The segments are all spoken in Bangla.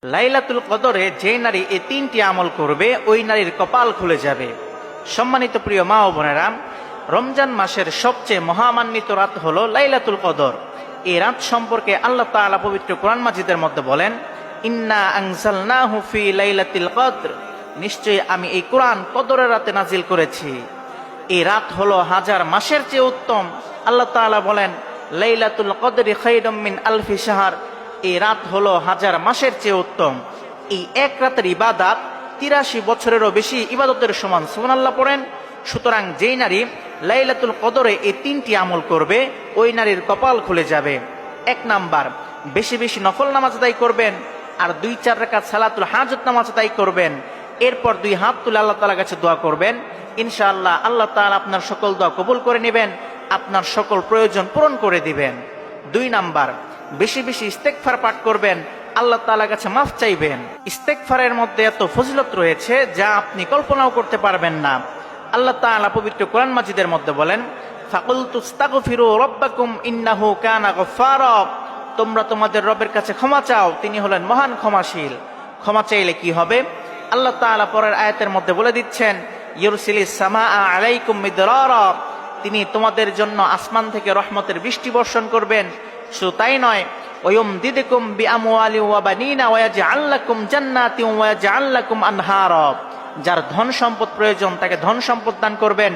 লাইলাতুল কদরে যে নারী এই তিনটি আমল করবে ওই নারীর কপাল খুলে যাবে। সম্মানিত প্রিয় মা ও বোনেরা, রমজান মাসের সবচেয়ে মহামান্বিত রাত হলো লাইলাতুল কদর। এই রাত সম্পর্কে আল্লাহ তাআলা পবিত্র কোরআন মাজিদের মধ্যে বলেন, ইন্না আনজালনাহু ফি লাইলাতিল কদর, নিশ্চয়ই আমি এই কোরআন কদরের রাতে নাজিল করেছি। এই রাত হলো হাজার মাসের চেয়ে উত্তম। আল্লাহ তাআলা বলেন, লাইলাতুল কদরি খায়রুম মিন আলফি শাহর, এই রাত হলো হাজার মাসের চেয়ে উত্তম। এই এক রাতের ইবাদত ৮৩ বছরেরও বেশি ইবাদতের সমান। সুবহানাল্লাহ পড়েন। সুতরাং যেই নারী লাইলাতুল কদরে এই তিনটি আমল করবে ওই নারীর কপাল খুলে যাবে। ১ নাম্বার, বেশি বেশি নফল নামাজ আদায় করবেন আর ২-৪ রাকাত সালাতুল হাজত নামাজ আদায় করবেন। এরপর ২ হাত তুলে আল্লাহ তাআলার কাছে দোয়া করবেন। ইনশাআল্লাহ আল্লাহ তাআলা আপনার সকল দোয়া কবুল করে নেবেন, আপনার সকল প্রয়োজন পূরণ করে দিবেন। ২ নাম্বার, বেশি বেশি ইস্তেগফার পাঠ করবেন, আল্লাহ তাআলার কাছে মাফ চাইবেন। ইস্তেগফারের মধ্যে এত ফজিলত রয়েছে যা আপনি কল্পনাও করতে পারবেন না। আল্লাহ তাআলা পবিত্র কোরআন মাজিদের মধ্যে বলেন, ফাকুলতু আস্তাগফিরু রাব্বাকুম ইন্নাহু কানা গফফারা, তোমরা তোমাদের রবের কাছে ক্ষমা চাও, তিনি হলেন মহান ক্ষমাশীল। ক্ষমা চাইলে কি হবে? আল্লাহ তাআলা পরের আয়াতের মধ্যে বলে দিচ্ছেন, ইউরসিলিস সামাআ আলাইকুম মিদরারা, তিনি তোমাদের জন্য আসমান থেকে রহমতের বৃষ্টি বর্ষণ করবেন। শুধু তাই নয়, ওয়ায়ুমদিদকুম বিআমওয়ালি ওয়া বানিনা ওয়া ইয়াজআল লাকুম জান্নাতি ওয়া ইয়াজআল লাকুম আনহারা, যার ধন সম্পদ প্রয়োজন তাকে ধন সম্পদ দান করবেন,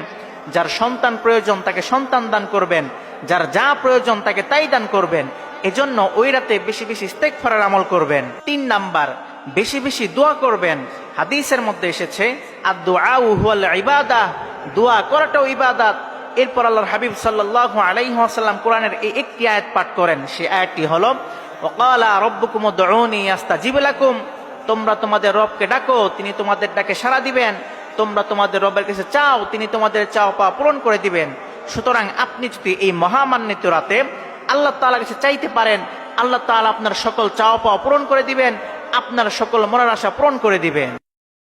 যার সন্তান প্রয়োজন তাকে সন্তান দান করবেন, যার যা প্রয়োজন তাকে তাই দান করবেন। এজন্য ওই রাতে বেশি বেশি ইস্তেগফারের আমল করবেন। ৩ নাম্বার, বেশি বেশি দোয়া করবেন। হাদিসের মধ্যে এসেছে, আদ-দুআউ হুয়াল ইবাদাহ, দোয়া করাটাও ইবাদত। এরপর আল্লাহর হাবিব সাল্লাল্লাহু আলাইহি ওয়াসাল্লাম কোরআনের এই একটি আয়াত পাঠ করেন। সেই আয়াতটি হলো, ওয়াকালা রাব্বুকুম উদউনি আস্তাজিব লাকুম, তোমরা তোমাদের রবকে ডাকো, তিনি তোমাদের ডাকে সাড়া দিবেন। তোমরা তোমাদের রবের কাছে চাও, তিনি তোমাদের চাও পাওয়া পূরণ করে দিবেন। সুতরাং আপনি যদি এই মহামান্বিত রাতে আল্লাহ তাআলার কাছে চাইতে পারেন, আল্লাহ তাআলা আপনার সকল চাওয়া পাওয়া পূরণ করে দিবেন, আপনার সকল মনের আশা পূরণ করে দিবেন।